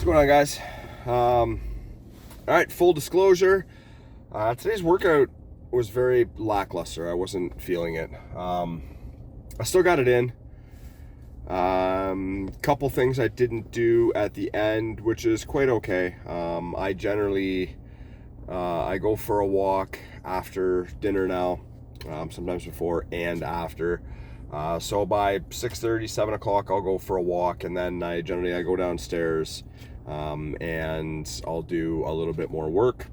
What's going on, guys? All right, full disclosure. Today's workout was very lackluster. I wasn't feeling it. I still got it in. Couple things I didn't do at the end, which is quite okay. I generally I go for a walk after dinner now, sometimes before and after. So by 6:30, 7 o'clock, I'll go for a walk, and then I go downstairs, and I'll do a little bit more work.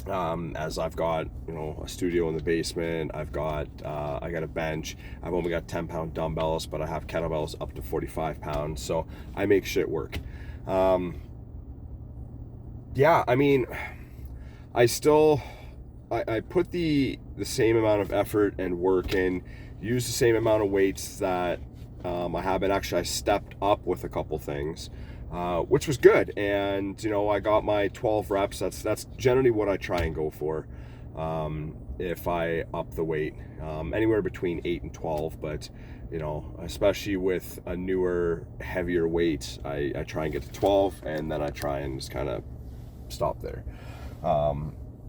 As I've got, a studio in the basement. I got a bench. I've only got 10-pound dumbbells, but I have kettlebells up to 45 pounds. So I make shit work. Yeah, I mean, I put the same amount of effort and work in, use the same amount of weights that I have, and actually I stepped up with a couple things, which was good. And I got my 12 reps. That's generally what I try and go for, if I up the weight, anywhere between 8 and 12. But especially with a newer, heavier weight, I try and get to 12, and then I try and just kind of stop there.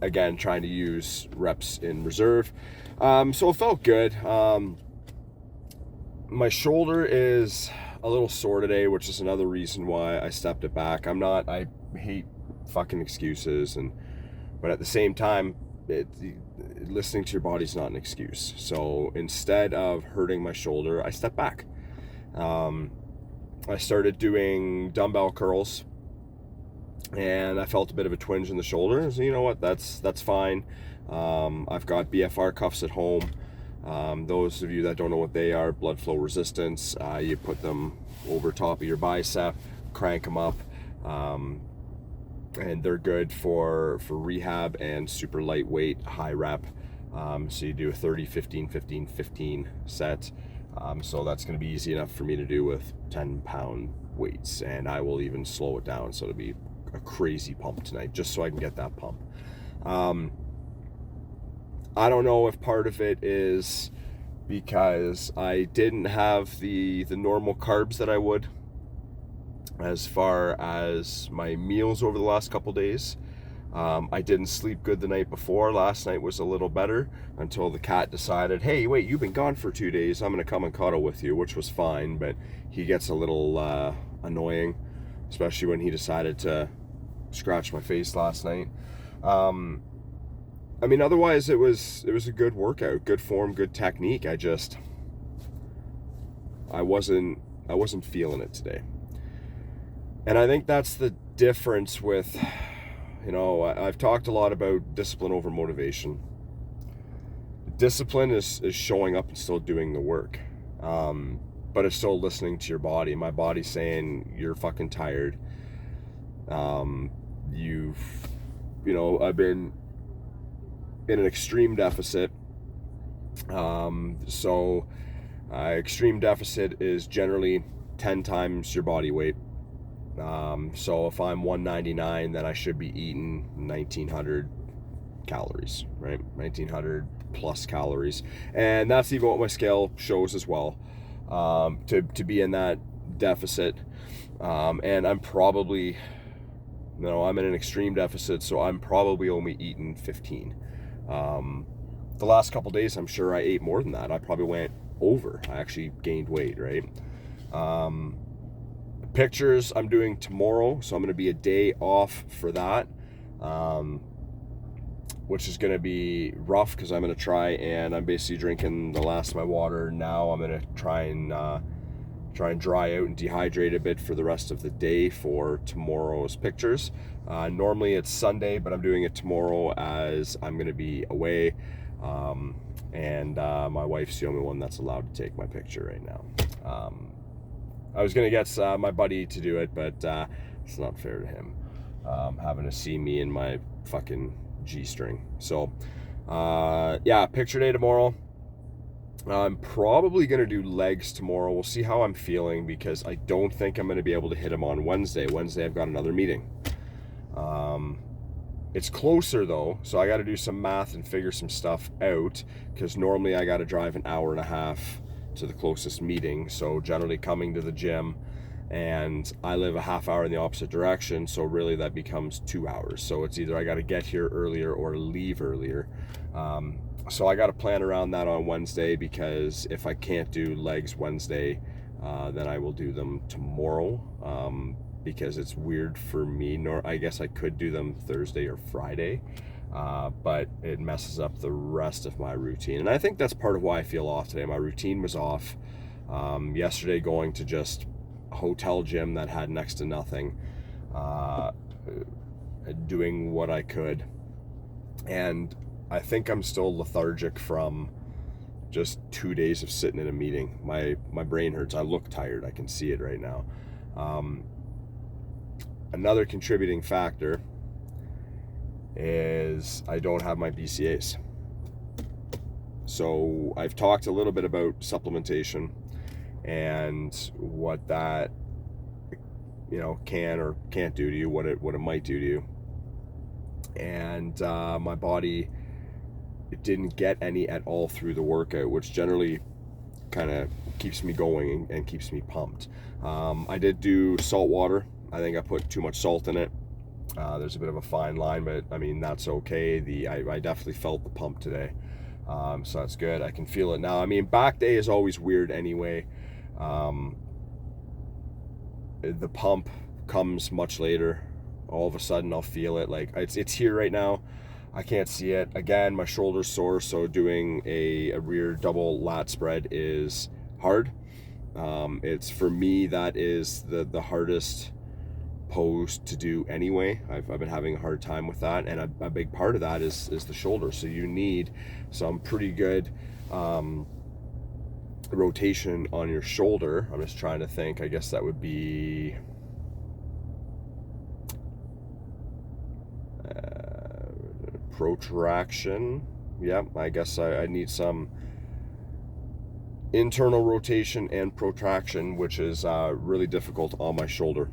Again, trying to use reps in reserve. So it felt good. My shoulder is a little sore today, which is another reason why I stepped it back. I hate fucking excuses, but at the same time, listening to your body's not an excuse. So instead of hurting my shoulder, I stepped back. I started doing dumbbell curls, and I felt a bit of a twinge in the shoulder. So you know what, that's fine. I've got BFR cuffs at home. Those of you that don't know what they are, blood flow resistance. You put them over top of your bicep, crank them up, and they're good for rehab and super lightweight, high rep. So you do a 30, 15, 15, 15 set. So that's going to be easy enough for me to do with 10-pound weights, and I will even slow it down so it'll be a crazy pump tonight, just so I can get that pump. I don't know if part of it is because I didn't have the normal carbs that I would, as far as my meals over the last couple days. I didn't sleep good the night before. Last night was a little better until the cat decided, hey, wait, you've been gone for 2 days. I'm going to come and cuddle with you, which was fine, but he gets a little annoying, especially when he decided to scratch my face last night. Otherwise it was a good workout, good form, good technique. I wasn't feeling it today. And I think that's the difference with, I've talked a lot about discipline over motivation. Discipline is showing up and still doing the work. But it's still listening to your body. My body's saying, you're fucking tired. I've been in an extreme deficit. Extreme deficit is generally 10 times your body weight. So if I'm 199, then I should be eating 1900 calories, right? 1900 plus calories. And that's even what my scale shows as well, to be in that deficit. And I'm probably, I'm in an extreme deficit, so I'm probably only eating 15. The last couple days, I'm sure I ate more than that. I probably went over. I actually gained weight, right? Pictures I'm doing tomorrow, so I'm going to be a day off for that, which is going to be rough because I'm going to try, and I'm basically drinking the last of my water now. I'm going to try and dry out and dehydrate a bit for the rest of the day for tomorrow's pictures. Normally it's Sunday, but I'm doing it tomorrow as I'm going to be away, and my wife's the only one that's allowed to take my picture right now. I was going to get my buddy to do it, but it's not fair to him, having to see me in my fucking G-string. So picture day tomorrow. I'm probably going to do legs tomorrow. We'll see how I'm feeling, because I don't think I'm going to be able to hit them on Wednesday. Wednesday, I've got another meeting. It's closer, though, so I got to do some math and figure some stuff out, because normally I got to drive an hour and a half to the closest meeting. So generally coming to the gym, and I live a half hour in the opposite direction, so really that becomes 2 hours. So it's either I got to get here earlier or leave earlier. So I got to plan around that on Wednesday, because if I can't do legs Wednesday, then I will do them tomorrow, because it's weird for me. I guess I could do them Thursday or Friday, but it messes up the rest of my routine. And I think that's part of why I feel off today. My routine was off. Yesterday, going to just a hotel gym that had next to nothing, doing what I could. And I think I'm still lethargic from just 2 days of sitting in a meeting. My brain hurts. I look tired. I can see it right now. Another contributing factor is I don't have my BCAAs. So I've talked a little bit about supplementation and what that, can or can't do to you, what it might do to you. And my body, it didn't get any at all through the workout, which generally kind of keeps me going and keeps me pumped. I did do salt water. I think I put too much salt in it. There's a bit of a fine line, but I mean, that's okay. I definitely felt the pump today. So that's good. I can feel it now. I mean, back day is always weird anyway. The pump comes much later. All of a sudden I'll feel it. Like it's here right now. I can't see it. Again, my shoulder's sore, so doing a rear double lat spread is hard. It's, for me, that is the hardest pose to do anyway. I've been having a hard time with that, and a big part of that is the shoulder. So you need some pretty good rotation on your shoulder. I'm just trying to think. I guess that would be protraction. Yep, I guess I need some internal rotation and protraction, which is really difficult on my shoulder.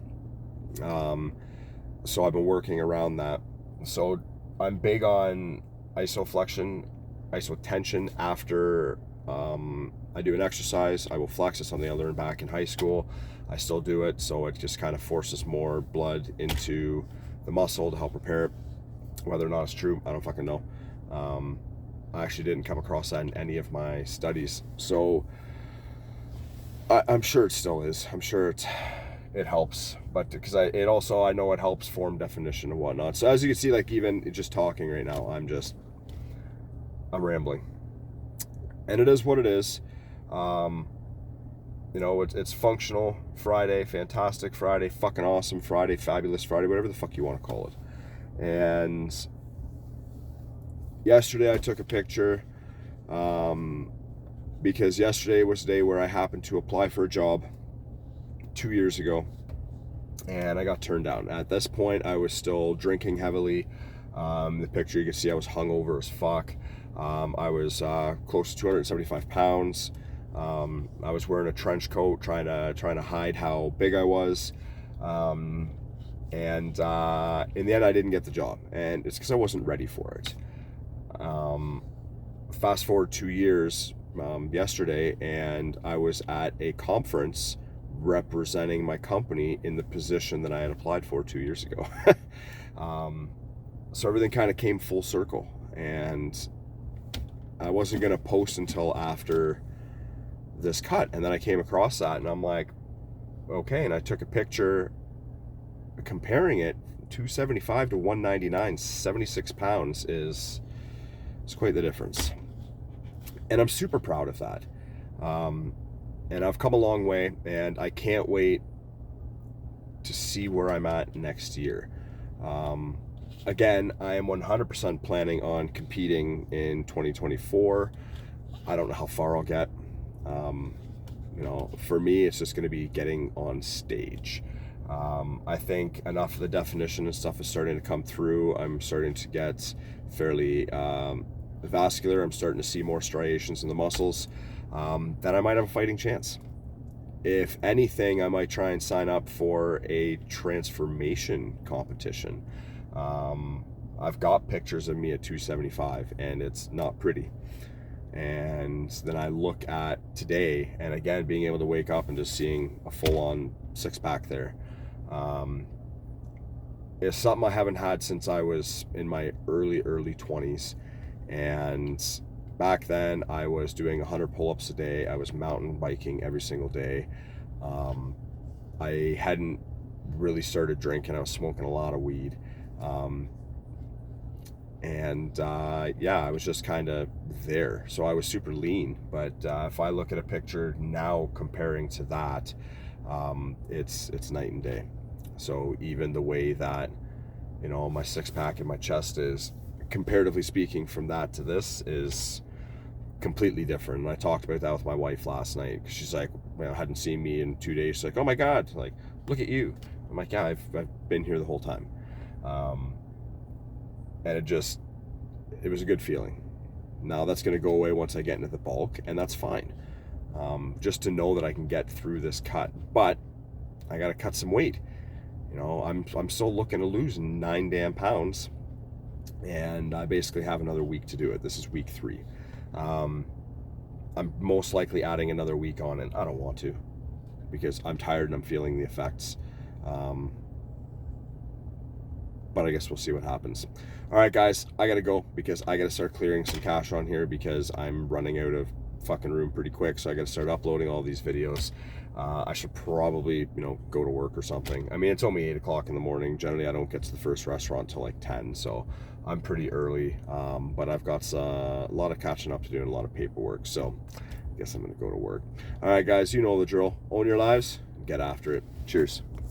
So I've been working around that. So I'm big on isoflexion, isotension after I do an exercise. I will flex. It's something I learned back in high school. I still do it, so it just kind of forces more blood into the muscle to help repair it. Whether or not it's true, I don't fucking know. I actually didn't come across that in any of my studies, so I'm sure it still is. I'm sure it helps, but because I know it helps form definition and whatnot. So as you can see, like, even just talking right now, I'm rambling, and it is what it is. It's functional Friday, fantastic Friday, fucking awesome Friday, fabulous Friday, whatever the fuck you want to call it. And yesterday I took a picture because yesterday was the day where I happened to apply for a job 2 years ago, and I got turned down. At this point, I was still drinking heavily. The picture, you can see I was hungover as fuck. I was close to 275 pounds. I was wearing a trench coat, trying to hide how big I was. And in the end, I didn't get the job, and it's because I wasn't ready for it. Fast forward 2 years, yesterday, and I was at a conference representing my company in the position that I had applied for 2 years ago. So everything kind of came full circle, and I wasn't going to post until after this cut, and then I came across that, and I'm like, okay, and I took a picture comparing it. 275 to 199, 76 pounds is quite the difference, and I'm super proud of that. And I've come a long way, and I can't wait to see where I'm at next year. Again, I am 100% planning on competing in 2024. I don't know how far I'll get. For me, it's just going to be getting on stage. I think enough of the definition and stuff is starting to come through. I'm starting to get fairly vascular. I'm starting to see more striations in the muscles. Then I might have a fighting chance. If anything, I might try and sign up for a transformation competition. I've got pictures of me at 275, and it's not pretty. And then I look at today, and again, being able to wake up and just seeing a full-on six-pack there. It's something I haven't had since I was in my early 20s. And back then I was doing 100 pull-ups a day. I was mountain biking every single day. I hadn't really started drinking. I was smoking a lot of weed. Yeah, I was just kind of there. So I was super lean. But if I look at a picture now comparing to that, it's night and day. So even the way that, you know, my six-pack and my chest is, comparatively speaking, from that to this is completely different. And I talked about that with my wife last night, because she's like, well, hadn't seen me in 2 days. She's like, oh my God, like, look at you. I'm like, yeah, I've been here the whole time. And it was a good feeling. Now that's going to go away once I get into the bulk, and that's fine. Just to know that I can get through this cut, but I got to cut some weight. You know, I'm still looking to lose 9 damn pounds, and I basically have another week to do it. This is week 3. I'm most likely adding another week on, and I don't want to, because I'm tired and I'm feeling the effects. But I guess we'll see what happens. All right, guys, I gotta go, because I gotta start clearing some cache on here, because I'm running out of fucking room pretty quick. So I gotta start uploading all these videos. I should probably, you know, go to work or something. I mean, it's only 8 o'clock in the morning. Generally, I don't get to the first restaurant till like 10, so I'm pretty early. But I've got a lot of catching up to do and a lot of paperwork, so I guess I'm gonna go to work. All right, guys, you know the drill. Own your lives, get after it. Cheers.